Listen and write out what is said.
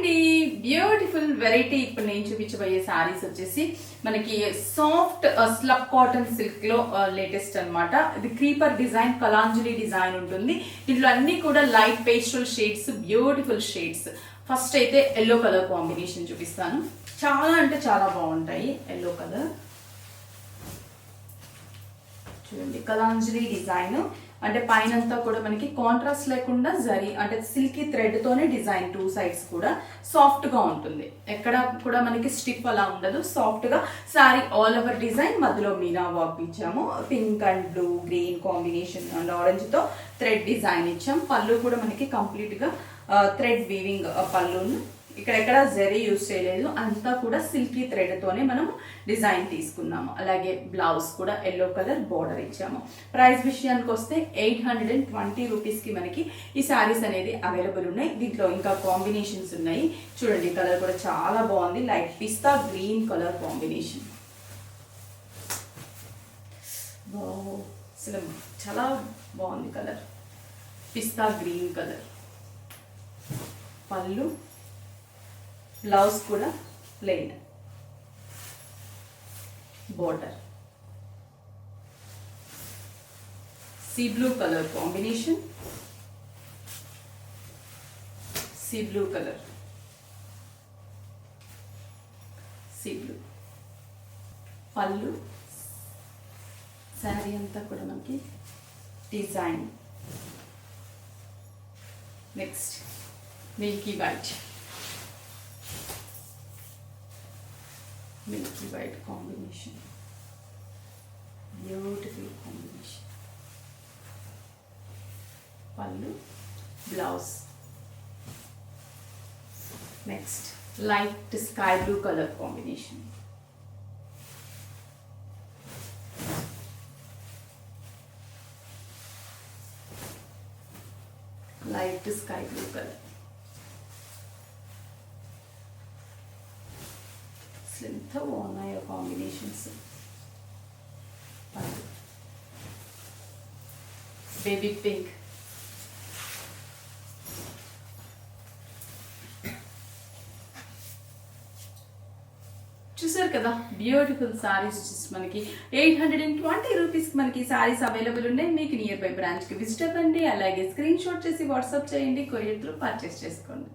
అండి, beautiful variety. ఇప్పుడు నేను చూపించబోయే సారీస్ వచ్చేసి మనకి సాఫ్ట్ స్లబ్ కాటన్ సిల్క్ లో లేటెస్ట్ అన్నమాట. ఇది క్రీపర్ డిజైన్, కలాంజలి డిజైన్ ఉంటుంది. దీంట్లో అన్ని కూడా light pastel shades, beautiful shades. First అయితే ఎల్లో కలర్ కాంబినేషన్ చూపిస్తాను. చాలా అంటే చాలా బాగుంటాయి. ఎల్లో కలర్ చూడండి, కలాంజలి డిజైన్ అంటే పైనంతా కూడా మనకి కాంట్రాస్ట్ లేకుండా జరీ అంటే సిల్కీ థ్రెడ్ తోనే డిజైన్, టూ సైడ్స్ కూడా సాఫ్ట్ గా ఉంటుంది. ఎక్కడ కూడా మనకి స్టిఫ్ అలా ఉండదు, సాఫ్ట్ గా సారీ ఆల్ ఓవర్ డిజైన్. మధ్యలో మీనా వర్క్ ఇచ్చాము, pink and blue green combination and orange తో థ్రెడ్ డిజైన్ ఇచ్చాం. పళ్ళు కూడా మనకి కంప్లీట్ గా థ్రెడ్ వీవింగ్ పళ్ళును. ఇక్కడెక్కడ జరీ యూజ్ చేయలేదు, అంతా కూడా సిల్కీ థ్రెడ్ తోనే మనం డిజైన్ తీసుకున్నాము. అలాగే బ్లౌజ్ కూడా ఎల్లో కలర్ బోర్డర్ ఇచ్చాము. ప్రైస్ విషయానికి వస్తే 820 రూపీస్ కి మనకి ఈ శారీస్ అనేది అవైలబుల్ ఉన్నాయి. దీంట్లో ఇంకా కాంబినేషన్స్ ఉన్నాయి. చూడండి, కలర్ కూడా చాలా బాగుంది, లైట్ పిస్తా గ్రీన్ కలర్ కాంబినేషన్. అసలు చాలా బాగుంది కలర్, పిస్తా గ్రీన్ కలర్. పళ్ళు, బ్లౌజ్ కూడా plain, border, sea blue colour combination, sea blue colour, sea blue. పళ్ళు, శారీ అంతా కూడా మనకి design. Next Milky white, milky white combination, beautiful combination. Pallu, blouse. Next, light sky blue color combination. Light sky blue color. ఎంత బాగున్నాయో combinations. Baby pink, చూసారు కదా, beautiful saris మనకి 820 rupees మనకి సారీస్ అవైలబుల్ ఉన్నాయి. మీకు నియర్ బై బ్రాంచ్ కి విజిట్ అవ్వండి. అలాగే స్క్రీన్ షాట్ చేసి వాట్సాప్ చేయండి, కొరియర్ త్రూ పర్చేస్ చేసుకోండి.